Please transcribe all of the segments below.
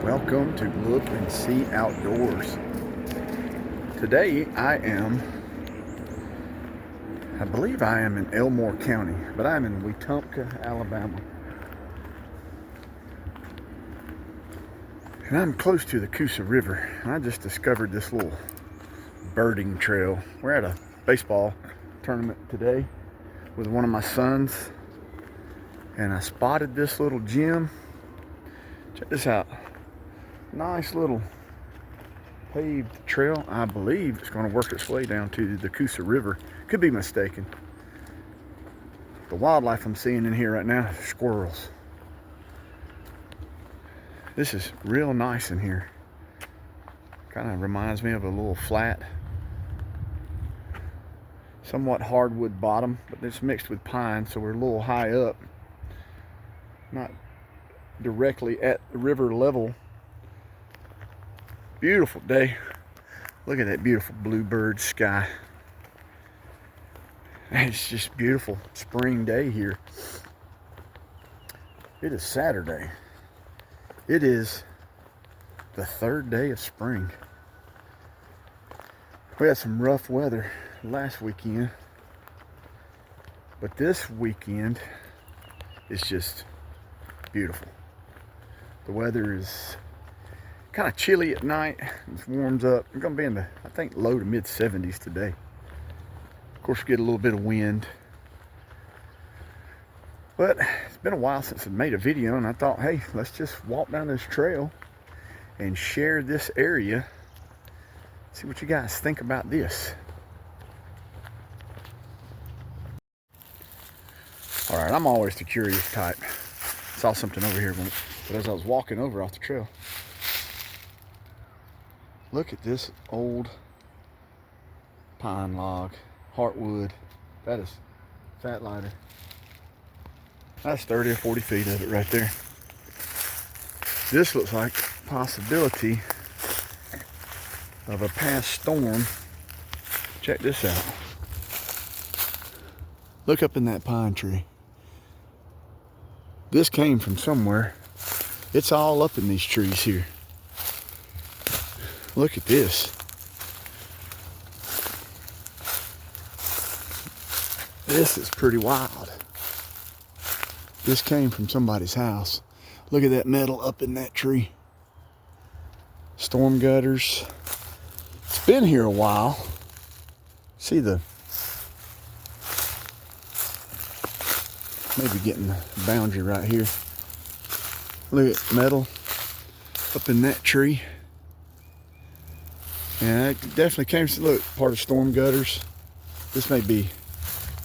Welcome to Look and See Outdoors. Today I believe I am in Elmore County, but I'm in Wetumpka, Alabama. And I'm close to the Coosa River. I just discovered this little birding trail. We're at a baseball tournament today with one of my sons, and I spotted this little gem. Check this out. Nice little paved trail. I believe it's going to work its way down to the Coosa River. Could be mistaken. The wildlife I'm seeing in here right now is squirrels. This is real nice in here. Kind of reminds me of a little flat, somewhat hardwood bottom, but it's mixed with pine, so we're a little high up, not directly at the river level. Beautiful day. Look at that beautiful bluebird sky. It's just beautiful spring day here. It is Saturday. It is the third day of spring. We had some rough weather last weekend, but this weekend is just beautiful. The weather is kind of chilly at night. It warms up. We're going to be in the, I think, low to mid 70s today. Of course, we get a little bit of wind. But it's been a while since I made a video, and I thought, hey, let's just walk down this trail and share this area. See what you guys think about this. All right, I'm always the curious type. Saw something over here, but as I was walking over off the trail, look at this old pine log, heartwood. That is fat lighter. That's 30 or 40 feet of it right there. This looks like a possibility of a past storm. Check this out. Look up in that pine tree. This came from somewhere. It's all up in these trees here. Look at this. This is pretty wild. This came from somebody's house. Look at that metal up in that tree. Storm gutters. It's been here a while. See the, maybe getting the boundary right here. Look at metal up in that tree. And it definitely came to, look, part of storm gutters. This may be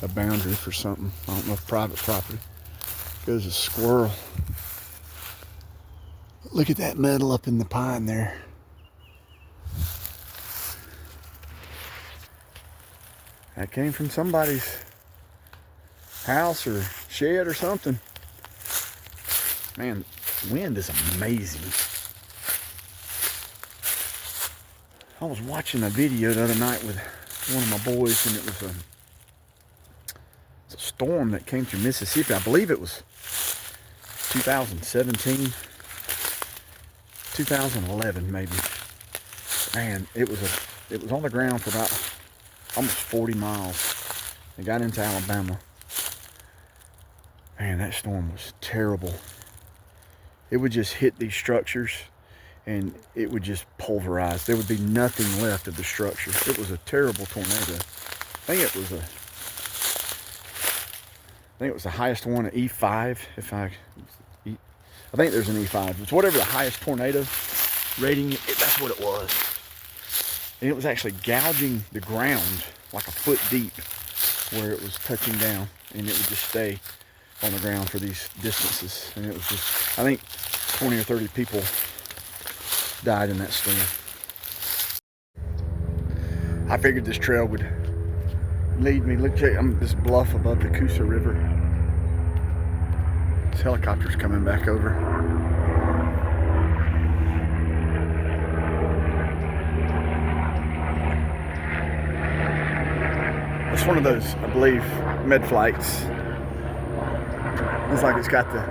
a boundary for something. I don't know if private property. There's a squirrel. Look at that metal up in the pine there. That came from somebody's house or shed or something. Man, wind is amazing. I was watching a video the other night with one of my boys, and it was a storm that came through Mississippi. I believe it was 2017, 2011 maybe. Man, it was on the ground for about almost 40 miles. It got into Alabama. Man, that storm was terrible. It would just hit these structures and it would just pulverize. There would be nothing left of the structure. It was a terrible tornado. I think it was the highest one, an E5. I think there's an E5. It's whatever the highest tornado rating. That's what it was. And it was actually gouging the ground like a foot deep where it was touching down, and it would just stay on the ground for these distances. And it was just, I think 20 or 30 people died in that storm. I figured this trail would lead me. Look at this bluff above the Coosa River. This helicopter's coming back over. It's one of those, I believe, med flights. Looks like it's got the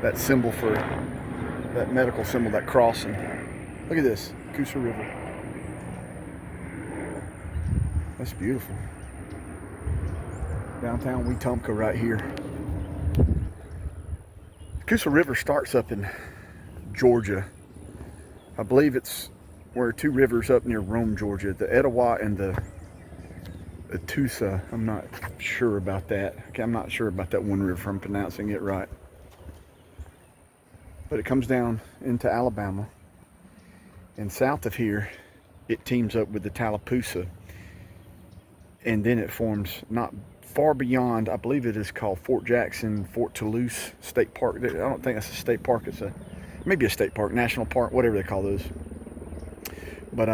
that symbol for that medical symbol, that crossing. Look at this, Coosa River. That's beautiful. Downtown Wetumpka right here. Coosa River starts up in Georgia. I believe it's where two rivers up near Rome, Georgia, the Etowah and the Tusa. I'm not sure about that. Okay, I'm not sure about that one river if I'm pronouncing it right. But it comes down into Alabama. And south of here, it teams up with the Tallapoosa. And then it forms not far beyond, I believe it is called Fort Jackson, Fort Toulouse State Park. I don't think that's a state park. It's maybe a state park, national park, whatever they call those. But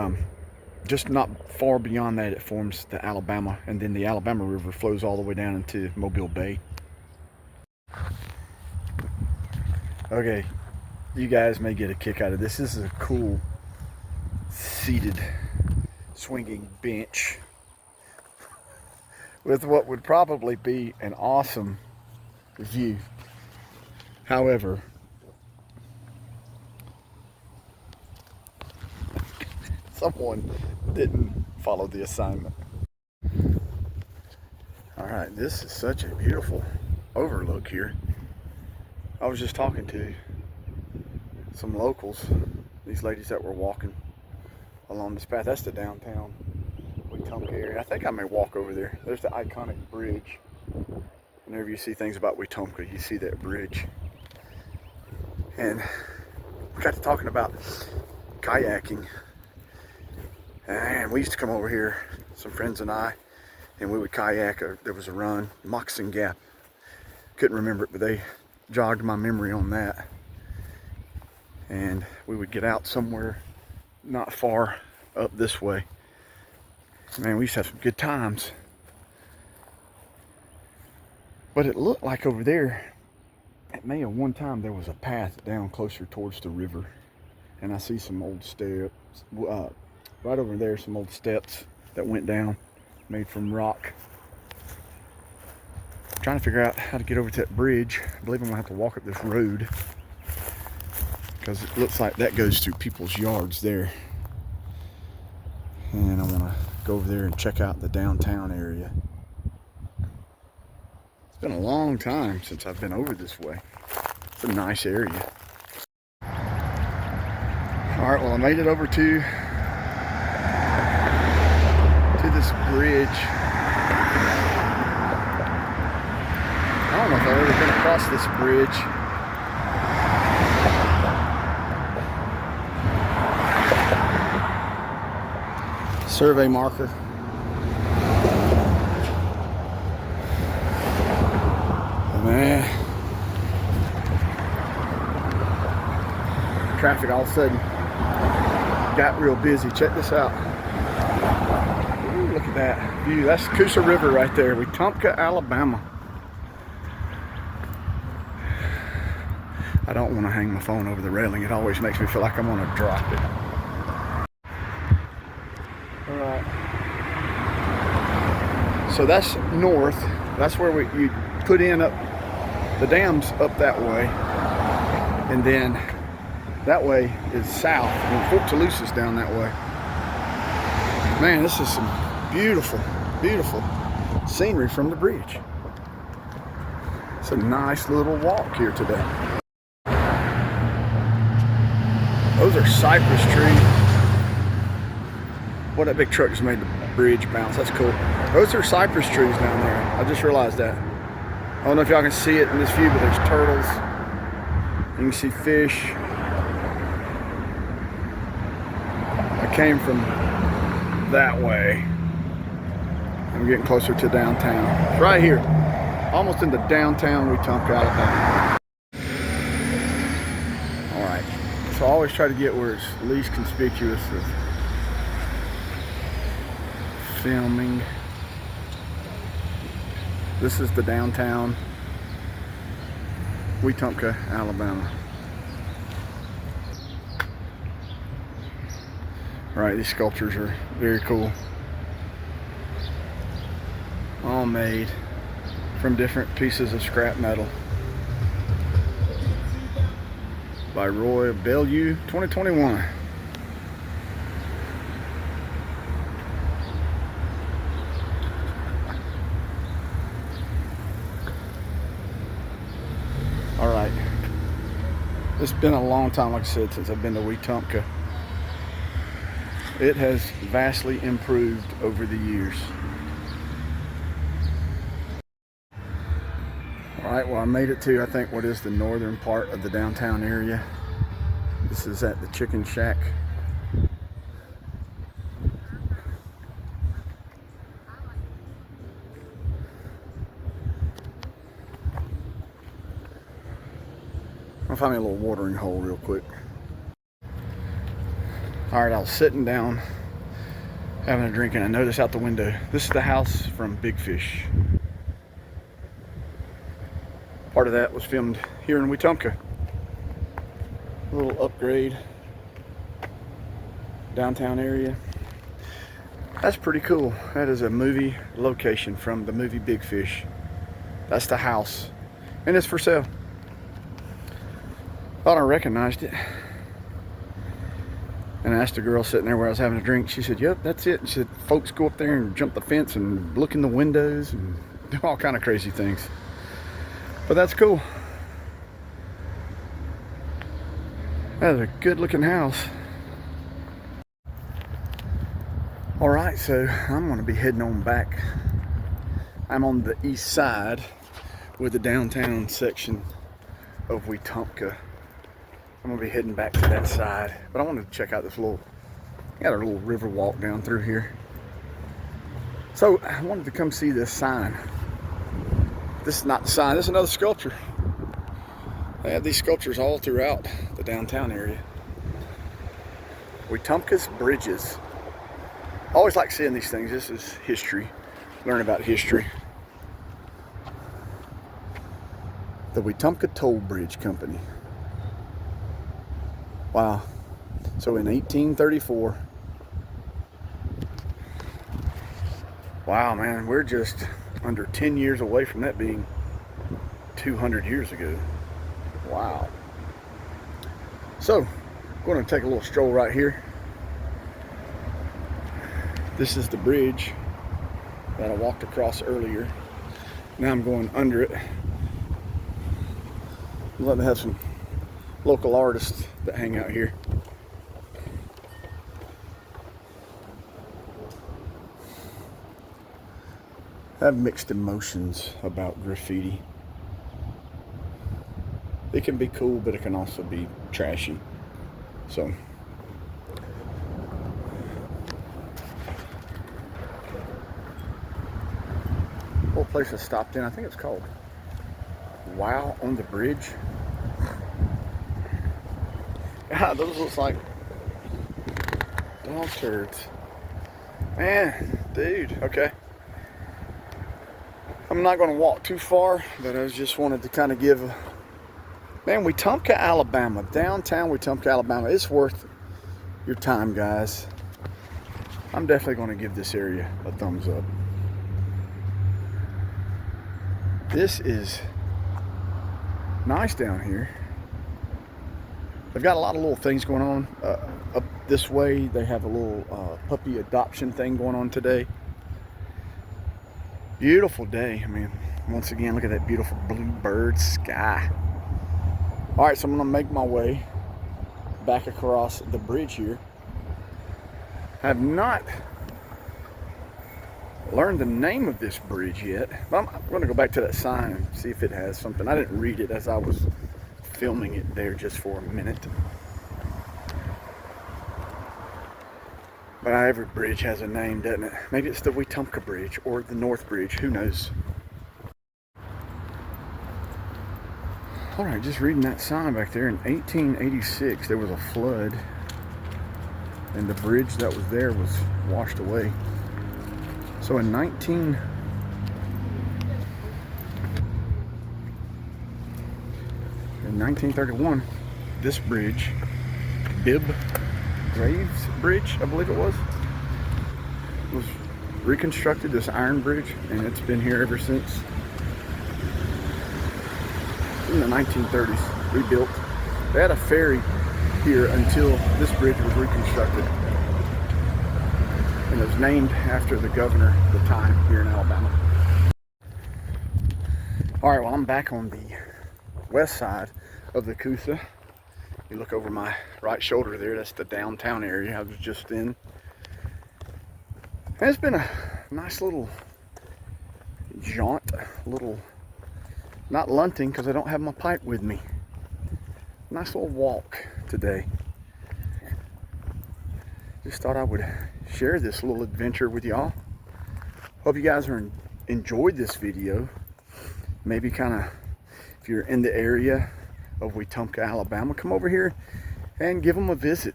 just not far beyond that, it forms the Alabama, and then the Alabama River flows all the way down into Mobile Bay. Okay, you guys may get a kick out of this. This is a cool seated swinging bench with what would probably be an awesome view. However, someone didn't follow the assignment. All right, this is such a beautiful overlook here. I was just talking to some locals, these ladies that were walking along this path. That's the downtown Wetumpka area. I think I may walk over there. There's the iconic bridge. Whenever you see things about Wetumpka, you see that bridge. And we got to talking about kayaking. And we used to come over here, some friends and I, and we would kayak. There was a run, Moccasin Gap. Couldn't remember it, but they jogged my memory on that. And we would get out somewhere not far up this way. Man, we used to have some good times. But it looked like over there, at may have one time there was a path down closer towards the river. And I see some old steps, right over there, some old steps that went down, made from rock. I'm trying to figure out how to get over to that bridge. I believe I'm gonna have to walk up this road, because it looks like that goes through people's yards there. And I wanna go over there and check out the downtown area. It's been a long time since I've been over this way. It's a nice area. All right, well, I made it over to this bridge. I don't know if I've ever been across this bridge. Survey marker. Oh, man. Traffic all of a sudden got real busy. Check this out. Ooh, look at that view. That's Coosa River right there, Wetumpka, Alabama. I don't want to hang my phone over the railing. It always makes me feel like I'm going to drop it. All right. So that's north. That's where you put in up the dams up that way, and then that way is south, and Fort Toulouse is down that way. Man, this is some beautiful, beautiful scenery from the bridge. It's a nice little walk here today. Those are cypress trees. What, that big truck just made the bridge bounce. That's cool. Those are cypress trees down there. I just realized that. I don't know if y'all can see it in this view, but there's turtles. You can see fish. I came from that way. I'm getting closer to downtown. It's right here. Almost into downtown Wetumpka, Alabama. All right. So I always try to get where it's least conspicuous of filming. This is the downtown Wetumpka, Alabama. All right, these sculptures are very cool. All made from different pieces of scrap metal. by Roy Bellew, 2021. All right. It's been a long time, like I said, since I've been to Wetumpka. It has vastly improved over the years. All right, well, I made it to, I think, what is the northern part of the downtown area. This is at the Chicken Shack. I'll find me a little watering hole real quick. All right, I was sitting down, having a drink, and I noticed out the window, this is the house from Big Fish. Part of that was filmed here in Wetumpka. A little upgrade, downtown area. That's pretty cool. That is a movie location from the movie Big Fish. That's the house, and it's for sale. Thought I recognized it. And I asked the girl sitting there where I was having a drink. She said, "Yep, that's it." And she said, "Folks go up there and jump the fence and look in the windows and do all kind of crazy things." But that's cool. That is a good looking house. All right, so I'm gonna be heading on back. I'm on the east side with the downtown section of Wetumpka. I'm gonna be heading back to that side, but I wanted to check out this got a little river walk down through here. So I wanted to come see this sign. This is not the sign, this is another sculpture. They have these sculptures all throughout the downtown area. Wetumpka's bridges. I always like seeing these things. This is history. Learn about history. The Wetumpka Toll Bridge Company. Wow. So in 1834. Wow, man, we're just under 10 years away from that being 200 years ago. Wow. So, I'm going to take a little stroll right here. This is the bridge that I walked across earlier. Now I'm going under it. I'm letting them have some local artists that hang out here. I have mixed emotions about graffiti. It can be cool, but it can also be trashy. So, little place I stopped in, I think it's called Wow on the Bridge. God, those look like dog turds. Man, dude, okay. I'm not going to walk too far, but I just wanted to kind of give a... Man, Wetumpka, Alabama. Downtown Wetumpka, Alabama. It's worth your time, guys. I'm definitely going to give this area a thumbs up. This is nice down here. They've got a lot of little things going on. Up this way, they have a little puppy adoption thing going on today. Beautiful day. I mean, once again, look at that beautiful blue bird sky. All right, so I'm gonna make my way back across the bridge here. I have not learned the name of this bridge yet, but I'm gonna go back to that sign and see if it has something. I didn't read it as I was filming it there just for a minute. But every bridge has a name, doesn't it? Maybe it's the Wetumpka Bridge or the North Bridge, who knows? All right, just reading that sign back there. In 1886, there was a flood, and the bridge that was there was washed away. So in 1931, this bridge, Bibb Graves Bridge, I believe it was reconstructed, this iron bridge, and it's been here ever since. In the 1930s, rebuilt. They had a ferry here until this bridge was reconstructed. And it was named after the governor at the time here in Alabama. All right, well, I'm back on the west side of the Coosa. You look over my right shoulder there, that's the downtown area I was just in. And it's been a nice little jaunt, not lunting because I don't have my pipe with me. Nice little walk today. Just thought I would share this little adventure with y'all. Hope you guys enjoyed this video. Maybe kind of, if you're in the area of Wetumpka, Alabama, come over here and give them a visit.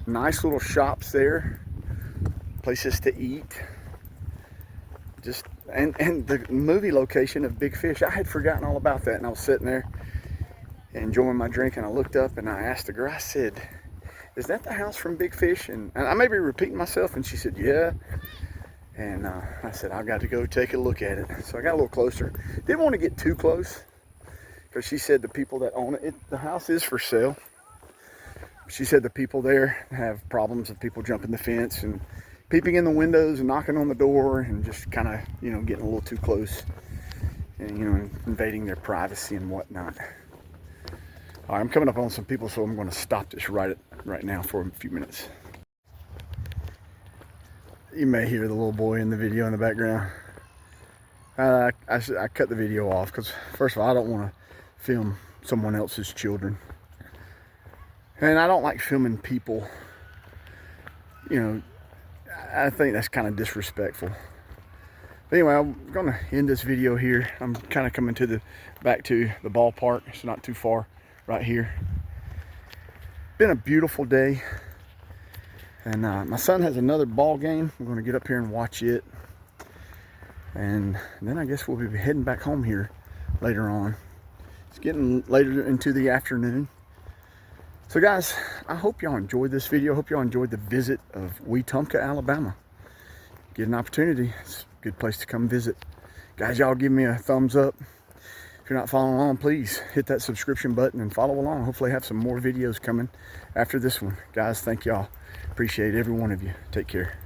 Nice little shops there, places to eat. Just and the movie location of Big Fish. I had forgotten all about that, and I was sitting there enjoying my drink, and I looked up and I asked the girl, I said, is that the house from Big Fish? And I may be repeating myself, and she said, yeah. And I said, I've got to go take a look at it. So I got a little closer. Didn't want to get too close because she said the people that own it, the house is for sale. She said the people there have problems of people jumping the fence and peeping in the windows and knocking on the door and just kind of, you know, getting a little too close and, you know, invading their privacy and whatnot. All right, I'm coming up on some people, so I'm going to stop this right now for a few minutes. You may hear the little boy in the video in the background. I cut the video off because, first of all, I don't want to film someone else's children. And I don't like filming people. You know, I think that's kind of disrespectful. But anyway, I'm going to end this video here. I'm kind of coming back to the ballpark. It's not too far right here. Been a beautiful day. And my son has another ball game. We're going to get up here and watch it. And then I guess we'll be heading back home here later on. It's getting later into the afternoon. So guys, I hope y'all enjoyed this video. I hope y'all enjoyed the visit of Wetumpka, Alabama. Get an opportunity. It's a good place to come visit. Guys, y'all give me a thumbs up. If you're not following along, please hit that subscription button and follow along. Hopefully I have some more videos coming after this one. Guys, thank y'all. Appreciate every one of you. Take care.